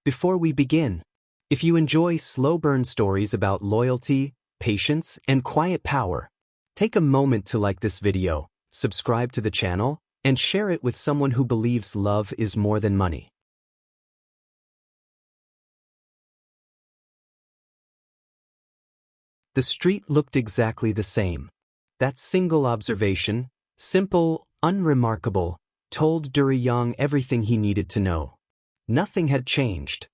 Before we begin, if you enjoy slow-burn stories about loyalty, patience, and quiet power, take a moment to like this video, subscribe to the channel, and share it with someone who believes love is more than money. The street looked exactly the same. That single observation, simple, unremarkable, told Young everything he needed to know. Nothing had changed.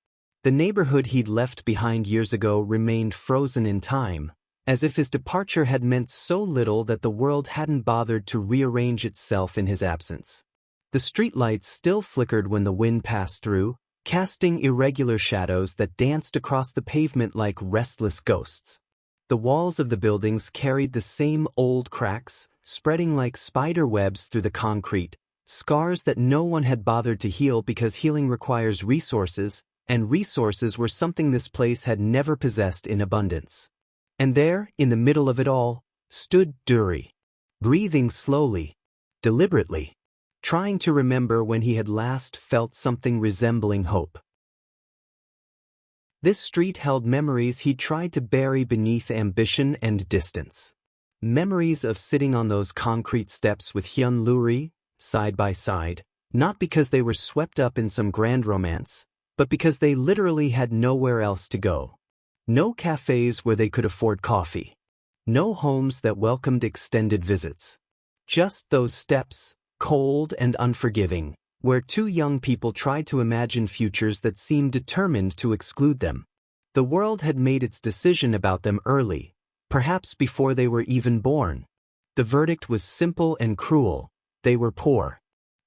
The neighborhood he'd left behind years ago remained frozen in time, as if his departure had meant so little that the world hadn't bothered to rearrange itself in his absence. The streetlights still flickered when the wind passed through, casting irregular shadows that danced across the pavement like restless ghosts. The walls of the buildings carried the same old cracks, spreading like spider webs through the concrete, scars that no one had bothered to heal because healing requires resources, and resources were something this place had never possessed in abundance. And there, in the middle of it all, stood Dury, breathing slowly, deliberately, trying to remember when he had last felt something resembling hope. This street held memories he tried to bury beneath ambition and distance. Memories of sitting on those concrete steps with Hyun Luri, side by side, not because they were swept up in some grand romance, but because they literally had nowhere else to go. No cafes where they could afford coffee. No homes that welcomed extended visits. Just those steps, cold and unforgiving, where two young people tried to imagine futures that seemed determined to exclude them. The world had made its decision about them early, perhaps before they were even born. The verdict was simple and cruel. They were poor.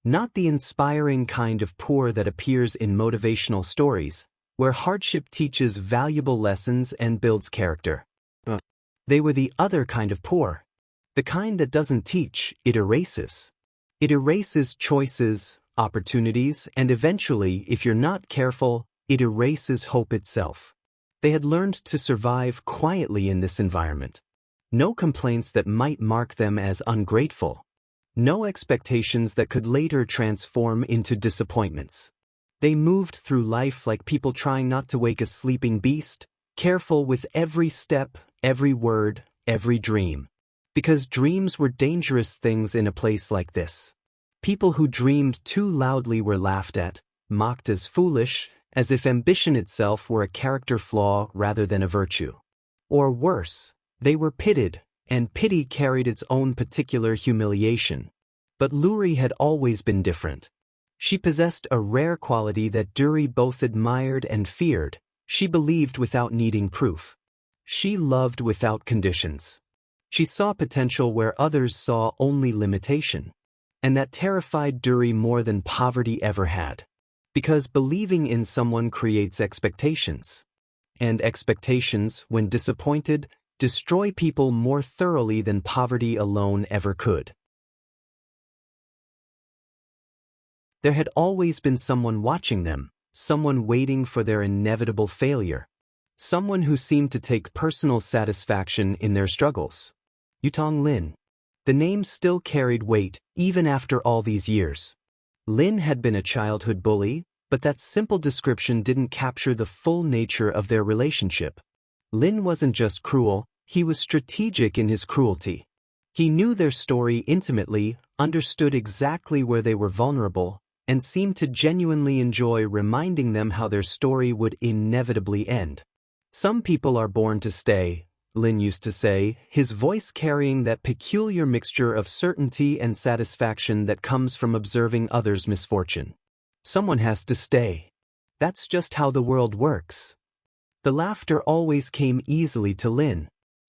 Not the inspiring kind of poor that appears in motivational stories, where hardship teaches valuable lessons and builds character. They were the other kind of poor. The kind that doesn't teach, it erases. It erases choices, opportunities, and eventually, if you're not careful, it erases hope itself. They had learned to survive quietly in this environment. No complaints that might mark them as ungrateful. No expectations that could later transform into disappointments. They moved through life like people trying not to wake a sleeping beast, careful with every step, every word, every dream. Because dreams were dangerous things in a place like this. People who dreamed too loudly were laughed at, mocked as foolish, as if ambition itself were a character flaw rather than a virtue. Or worse, they were pitted, and pity carried its own particular humiliation. But Luri had always been different. She possessed a rare quality that Dury both admired and feared. She believed without needing proof. She loved without conditions. She saw potential where others saw only limitation. And that terrified Dury more than poverty ever had. Because believing in someone creates expectations. And expectations, when disappointed, destroy people more thoroughly than poverty alone ever could. There had always been someone watching them, someone waiting for their inevitable failure. Someone who seemed to take personal satisfaction in their struggles. Yutong Lin. The name still carried weight, even after all these years. Lin had been a childhood bully, but that simple description didn't capture the full nature of their relationship. Lin wasn't just cruel, he was strategic in his cruelty. He knew their story intimately, understood exactly where they were vulnerable, and seemed to genuinely enjoy reminding them how their story would inevitably end. Some people are born to stay, Lin used to say, his voice carrying that peculiar mixture of certainty and satisfaction that comes from observing others' misfortune. Someone has to stay. That's just how the world works. The laughter always came easily to Lin.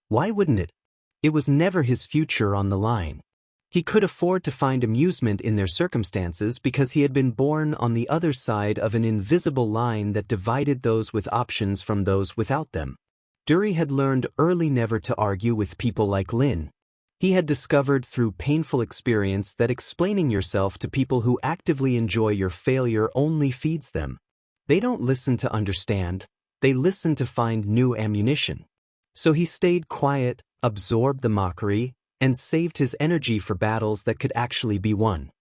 Why wouldn't it? It was never his future on the line. He could afford to find amusement in their circumstances because he had been born on the other side of an invisible line that divided those with options from those without them. Dury had learned early never to argue with people like Lin. He had discovered through painful experience that explaining yourself to people who actively enjoy your failure only feeds them. They don't listen to understand, they listen to find new ammunition. So he stayed quiet, absorbed the mockery, and saved his energy for battles that could actually be won.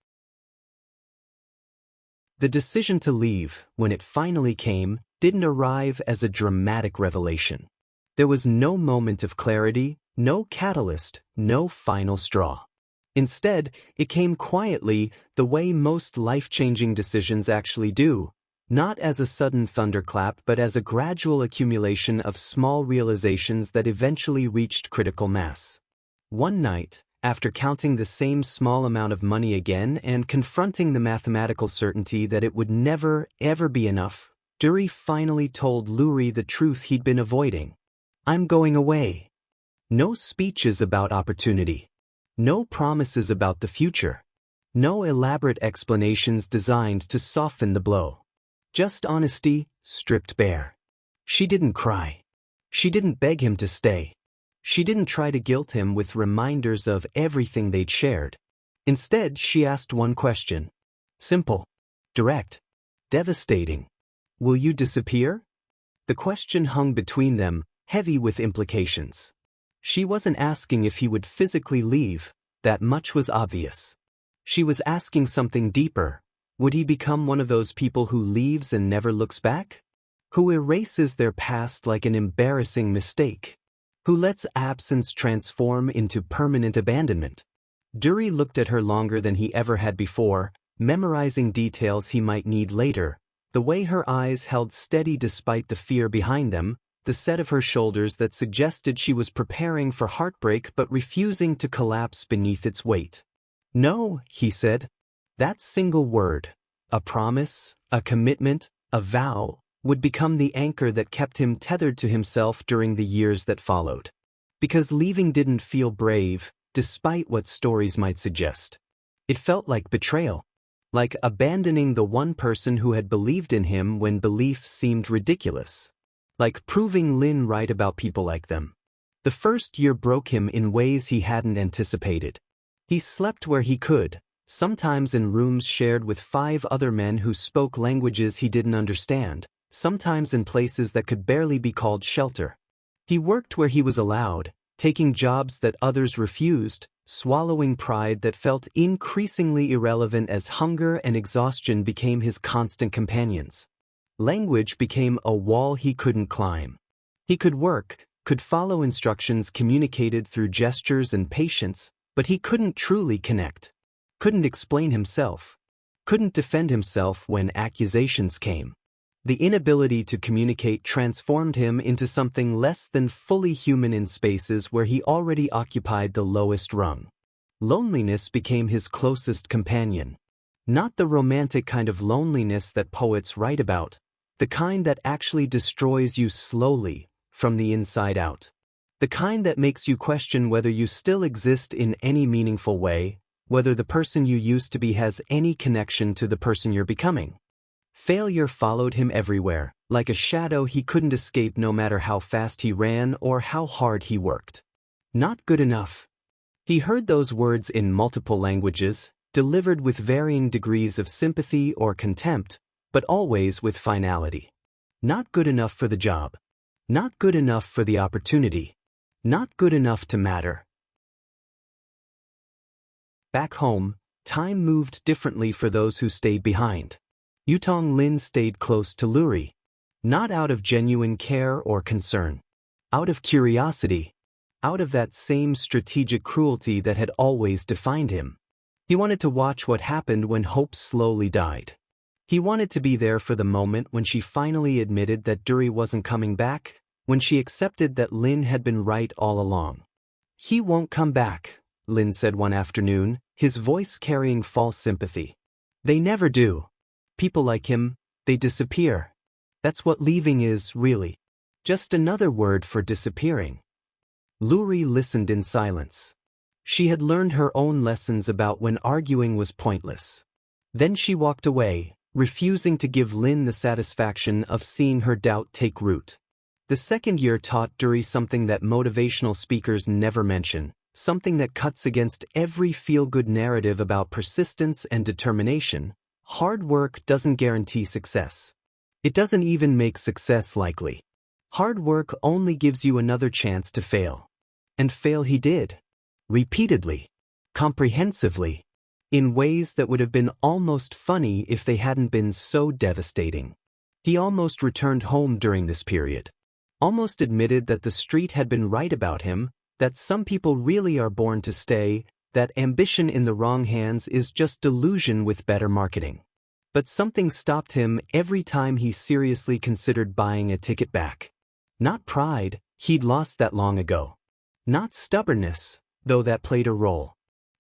The decision to leave, when it finally came, didn't arrive as a dramatic revelation. There was no moment of clarity, no catalyst, no final straw. Instead, it came quietly, the way most life-changing decisions actually do, not as a sudden thunderclap but as a gradual accumulation of small realizations that eventually reached critical mass. One night, after counting the same small amount of money again and confronting the mathematical certainty that it would never, ever be enough, Dury finally told Luri the truth he'd been avoiding. "I'm going away." No speeches about opportunity. No promises about the future. No elaborate explanations designed to soften the blow. Just honesty, stripped bare. She didn't cry. She didn't beg him to stay. She didn't try to guilt him with reminders of everything they'd shared. Instead, she asked one question. Simple. Direct. Devastating. "Will you disappear?" The question hung between them, heavy with implications. She wasn't asking if he would physically leave, that much was obvious. She was asking something deeper. Would he become one of those people who leaves and never looks back? Who erases their past like an embarrassing mistake? Who lets absence transform into permanent abandonment? Dury looked at her longer than he ever had before, memorizing details he might need later, the way her eyes held steady despite the fear behind them, the set of her shoulders that suggested she was preparing for heartbreak but refusing to collapse beneath its weight. "No," he said. That single word, a promise, a commitment, a vow, would become the anchor that kept him tethered to himself during the years that followed. Because leaving didn't feel brave, despite what stories might suggest. It felt like betrayal. Like abandoning the one person who had believed in him when belief seemed ridiculous. Like proving Lin right about people like them. The first year broke him in ways he hadn't anticipated. He slept where he could, sometimes in rooms shared with 5 other men who spoke languages he didn't understand, sometimes in places that could barely be called shelter. He worked where he was allowed, taking jobs that others refused, swallowing pride that felt increasingly irrelevant as hunger and exhaustion became his constant companions. Language became a wall he couldn't climb. He could work, could follow instructions communicated through gestures and patience, but he couldn't truly connect. Couldn't explain himself. Couldn't defend himself when accusations came. The inability to communicate transformed him into something less than fully human in spaces where he already occupied the lowest rung. Loneliness became his closest companion. Not the romantic kind of loneliness that poets write about, the kind that actually destroys you slowly, from the inside out. The kind that makes you question whether you still exist in any meaningful way, whether the person you used to be has any connection to the person you're becoming. Failure followed him everywhere, like a shadow he couldn't escape no matter how fast he ran or how hard he worked. Not good enough. He heard those words in multiple languages, delivered with varying degrees of sympathy or contempt, but always with finality. Not good enough for the job. Not good enough for the opportunity. Not good enough to matter. Back home, time moved differently for those who stayed behind. Yutong Lin stayed close to Luri. Not out of genuine care or concern. Out of curiosity. Out of that same strategic cruelty that had always defined him. He wanted to watch what happened when hope slowly died. He wanted to be there for the moment when she finally admitted that Dury wasn't coming back, when she accepted that Lin had been right all along. "He won't come back," Lin said one afternoon, his voice carrying false sympathy. "They never do. People like him, they disappear. That's what leaving is, really. Just another word for disappearing." Luri listened in silence. She had learned her own lessons about when arguing was pointless. Then she walked away, refusing to give Lin the satisfaction of seeing her doubt take root. The second year taught Dury something that motivational speakers never mention, something that cuts against every feel-good narrative about persistence and determination. Hard work doesn't guarantee success. It doesn't even make success likely. Hard work only gives you another chance to fail. And fail he did. Repeatedly. Comprehensively. In ways that would have been almost funny if they hadn't been so devastating. He almost returned home during this period. Almost admitted that the street had been right about him, that some people really are born to stay, that ambition in the wrong hands is just delusion with better marketing. But something stopped him every time he seriously considered buying a ticket back. Not pride, he'd lost that long ago. Not stubbornness, though that played a role.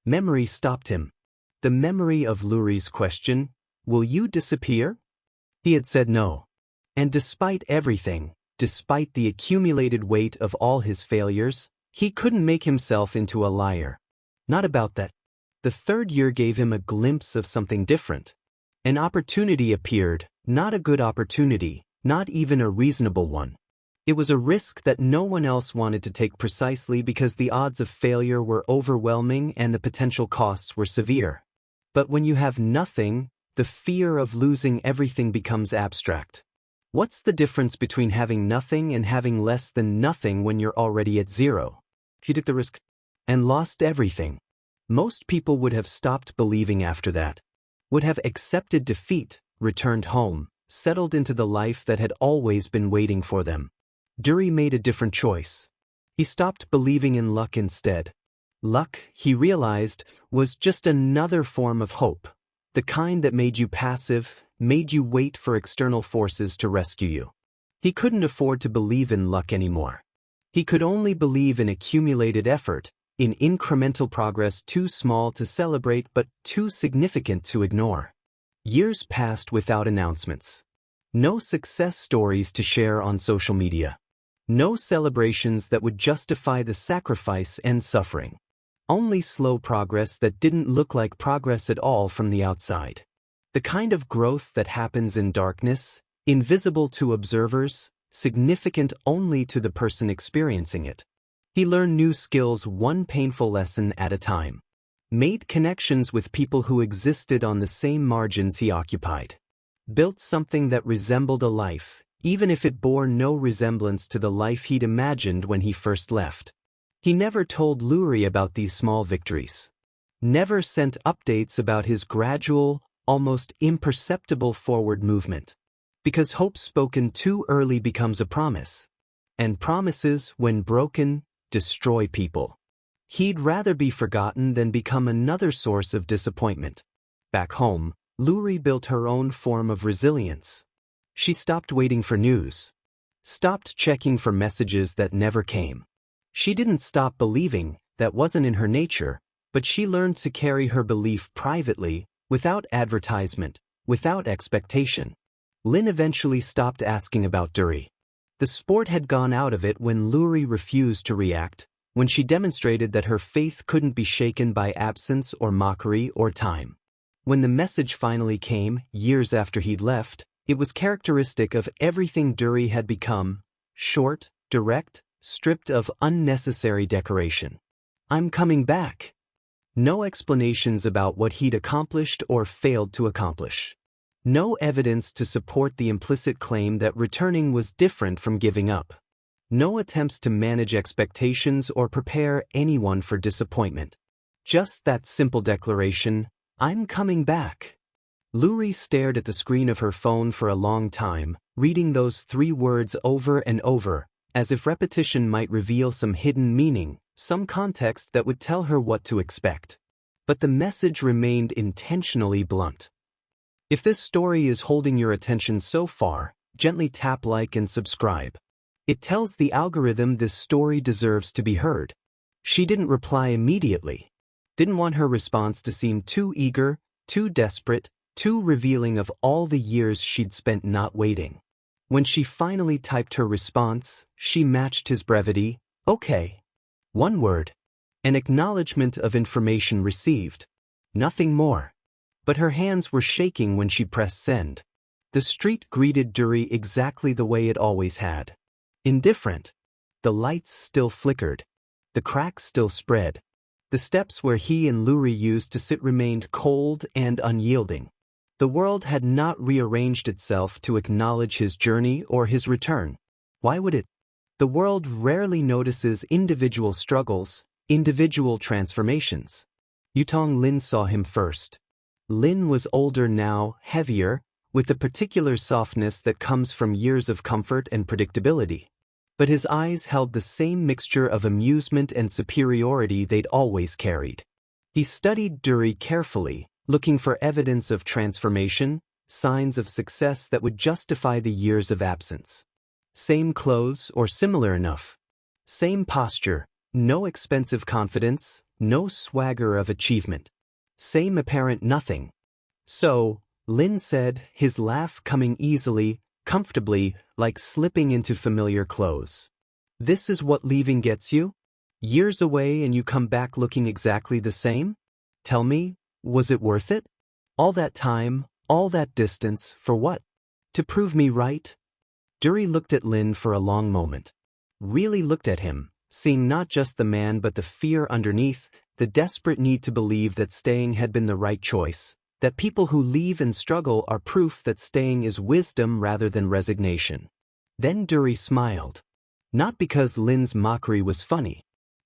Memory stopped him. The memory of Luri's question, "Will you disappear?" He had said no. And despite everything, despite the accumulated weight of all his failures, he couldn't make himself into a liar. Not about that. The third year gave him a glimpse of something different. An opportunity appeared, not a good opportunity, not even a reasonable one. It was a risk that no one else wanted to take precisely because the odds of failure were overwhelming and the potential costs were severe. But when you have nothing, the fear of losing everything becomes abstract. What's the difference between having nothing and having less than nothing when you're already at zero? If you took the risk and lost everything, most people would have stopped believing after that, would have accepted defeat, returned home, settled into the life that had always been waiting for them. Dury made a different choice. He stopped believing in luck instead. Luck, he realized, was just another form of hope, the kind that made you passive, made you wait for external forces to rescue you. He couldn't afford to believe in luck anymore. He could only believe in accumulated effort, in incremental progress too small to celebrate but too significant to ignore. Years passed without announcements. No success stories to share on social media. No celebrations that would justify the sacrifice and suffering. Only slow progress that didn't look like progress at all from the outside. The kind of growth that happens in darkness, invisible to observers, significant only to the person experiencing it. He learned new skills one painful lesson at a time. Made connections with people who existed on the same margins he occupied. Built something that resembled a life, even if it bore no resemblance to the life he'd imagined when he first left. He never told Luri about these small victories. Never sent updates about his gradual, almost imperceptible forward movement. Because hope spoken too early becomes a promise. And promises, when broken, destroy people. He'd rather be forgotten than become another source of disappointment. Back home, Luri built her own form of resilience. She stopped waiting for news. Stopped checking for messages that never came. She didn't stop believing, that wasn't in her nature, but she learned to carry her belief privately, without advertisement, without expectation. Lin eventually stopped asking about Dury. The sport had gone out of it when Luri refused to react, when she demonstrated that her faith couldn't be shaken by absence or mockery or time. When the message finally came, years after he'd left, it was characteristic of everything Dury had become, short, direct, stripped of unnecessary decoration. "I'm coming back." No explanations about what he'd accomplished or failed to accomplish. No evidence to support the implicit claim that returning was different from giving up. No attempts to manage expectations or prepare anyone for disappointment. Just that simple declaration, "I'm coming back." Luri stared at the screen of her phone for a long time, reading those 3 words over and over, as if repetition might reveal some hidden meaning, some context that would tell her what to expect. But the message remained intentionally blunt. If this story is holding your attention so far, gently tap like and subscribe. It tells the algorithm this story deserves to be heard. She didn't reply immediately. Didn't want her response to seem too eager, too desperate, too revealing of all the years she'd spent not waiting. When she finally typed her response, she matched his brevity, "Okay." 1 word. An acknowledgement of information received. Nothing more. But her hands were shaking when she pressed send. The street greeted Dury exactly the way it always had. Indifferent. The lights still flickered. The cracks still spread. The steps where he and Luri used to sit remained cold and unyielding. The world had not rearranged itself to acknowledge his journey or his return. Why would it? The world rarely notices individual struggles, individual transformations. Yutong Lin saw him first. Lin was older now, heavier, with a particular softness that comes from years of comfort and predictability. But his eyes held the same mixture of amusement and superiority they'd always carried. He studied Dury carefully, looking for evidence of transformation, signs of success that would justify the years of absence. Same clothes or similar enough. Same posture, no expensive confidence, no swagger of achievement. Same apparent nothing. So, Lin said, his laugh coming easily, comfortably, like slipping into familiar clothes. This is what leaving gets you? Years away and you come back looking exactly the same? Tell me, was it worth it? All that time, all that distance, for what? To prove me right? Dury looked at Lin for a long moment. Really looked at him, seeing not just the man but the fear underneath, the desperate need to believe that staying had been the right choice, that people who leave and struggle are proof that staying is wisdom rather than resignation. Then Dury smiled. Not because Lin's mockery was funny.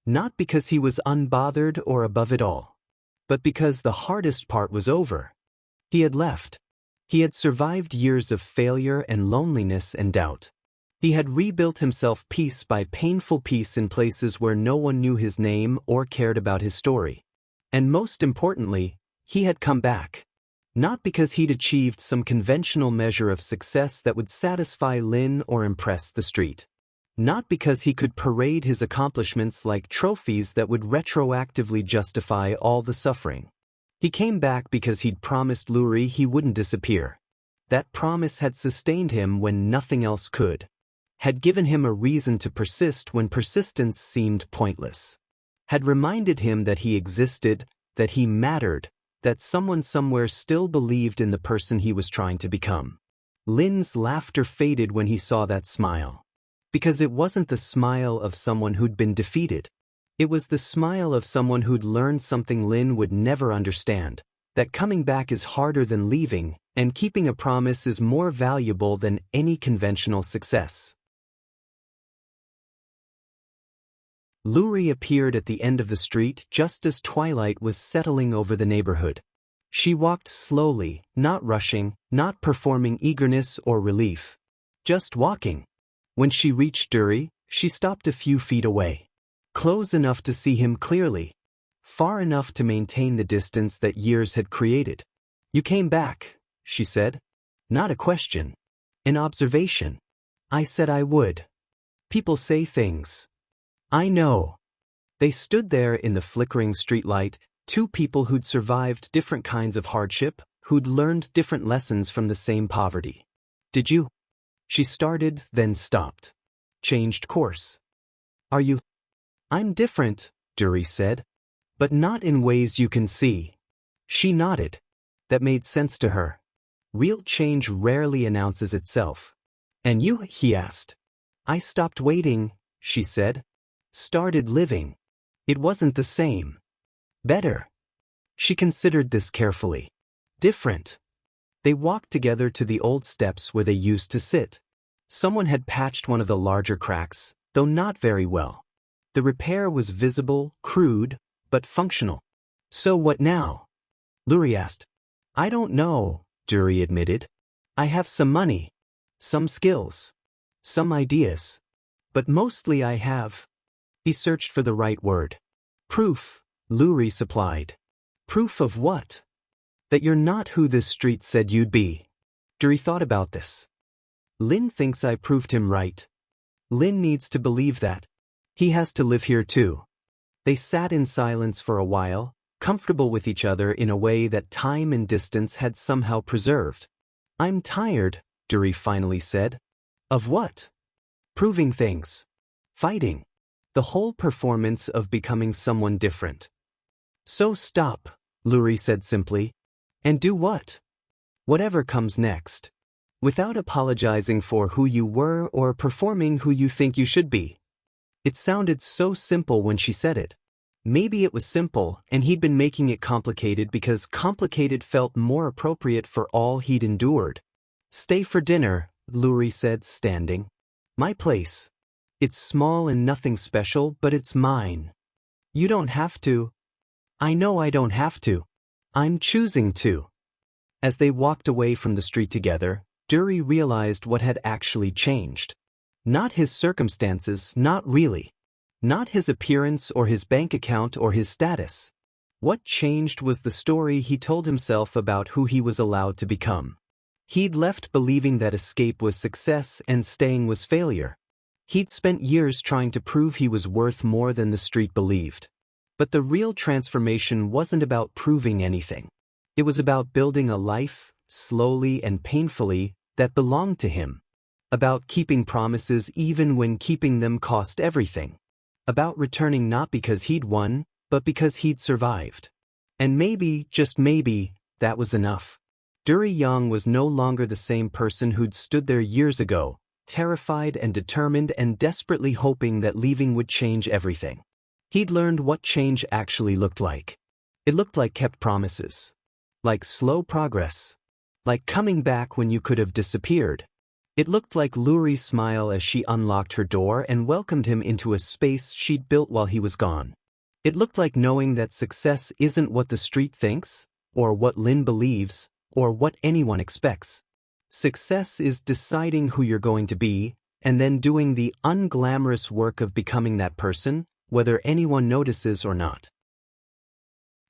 Not because he was unbothered or above it all. But because the hardest part was over. He had left. He had survived years of failure and loneliness and doubt. He had rebuilt himself piece by painful piece in places where no one knew his name or cared about his story. And most importantly, he had come back. Not because he'd achieved some conventional measure of success that would satisfy Lin or impress the street. Not because he could parade his accomplishments like trophies that would retroactively justify all the suffering. He came back because he'd promised Lurie he wouldn't disappear. That promise had sustained him when nothing else could. Had given him a reason to persist when persistence seemed pointless. Had reminded him that he existed, that he mattered, that someone somewhere still believed in the person he was trying to become. Lin's laughter faded when he saw that smile. Because it wasn't the smile of someone who'd been defeated. It was the smile of someone who'd learned something Lin would never understand, that coming back is harder than leaving, and keeping a promise is more valuable than any conventional success. Lurie appeared at the end of the street just as twilight was settling over the neighborhood. She walked slowly, not rushing, not performing eagerness or relief. Just walking. When she reached Dury, she stopped a few feet away. Close enough to see him clearly. Far enough to maintain the distance that years had created. "You came back," she said. "Not a question. An observation. I said I would. People say things. I know." They stood there in the flickering streetlight, two people who'd survived different kinds of hardship, who'd learned different lessons from the same poverty. "Did you?" She started, then stopped. Changed course. "Are you?" "I'm different," Dury said. "But not in ways you can see." She nodded. That made sense to her. Real change rarely announces itself. "And you?" he asked. "I stopped waiting," she said. "Started living. It wasn't the same. Better." She considered this carefully. Different. They walked together to the old steps where they used to sit. Someone had patched one of the larger cracks, though not very well. The repair was visible, crude, but functional. "So what now?" Lurie asked. "I don't know," Dury admitted. "I have some money. Some skills. Some ideas. But mostly I have." He searched for the right word. "Proof," Lurie supplied. "Proof of what?" "That you're not who this street said you'd be." Dury thought about this. "Lin thinks I proved him right. Lin needs to believe that. He has to live here too." They sat in silence for a while, comfortable with each other in a way that time and distance had somehow preserved. "I'm tired," Dury finally said. "Of what?" "Proving things. Fighting. The whole performance of becoming someone different." "So stop," Lurie said simply. "And do what?" "Whatever comes next. Without apologizing for who you were or performing who you think you should be." It sounded so simple when she said it. Maybe it was simple and he'd been making it complicated because complicated felt more appropriate for all he'd endured. "Stay for dinner," Lurie said, standing. "My place. It's small and nothing special, but it's mine. You don't have to." "I know I don't have to. I'm choosing to." As they walked away from the street together, Dury realized what had actually changed. Not his circumstances, not really. Not his appearance or his bank account or his status. What changed was the story he told himself about who he was allowed to become. He'd left believing that escape was success and staying was failure. He'd spent years trying to prove he was worth more than the street believed. But the real transformation wasn't about proving anything. It was about building a life, slowly and painfully, that belonged to him. About keeping promises even when keeping them cost everything. About returning not because he'd won, but because he'd survived. And maybe, just maybe, that was enough. Dury Yang was no longer the same person who'd stood there years ago, terrified and determined and desperately hoping that leaving would change everything. He'd learned what change actually looked like. It looked like kept promises. Like slow progress. Like coming back when you could have disappeared. It looked like Luri's smile as she unlocked her door and welcomed him into a space she'd built while he was gone. It looked like knowing that success isn't what the street thinks, or what Lin believes, or what anyone expects. Success is deciding who you're going to be, and then doing the unglamorous work of becoming that person, whether anyone notices or not.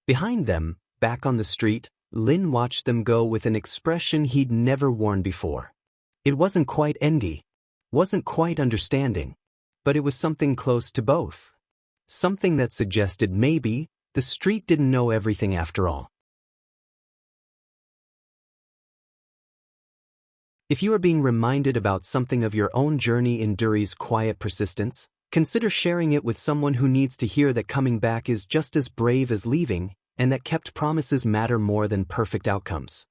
Behind them, back on the street, Lin watched them go with an expression he'd never worn before. It wasn't quite envy, wasn't quite understanding, but it was something close to both. Something that suggested maybe the street didn't know everything after all. If you are being reminded about something of your own journey in Dury's quiet persistence, consider sharing it with someone who needs to hear that coming back is just as brave as leaving, and that kept promises matter more than perfect outcomes.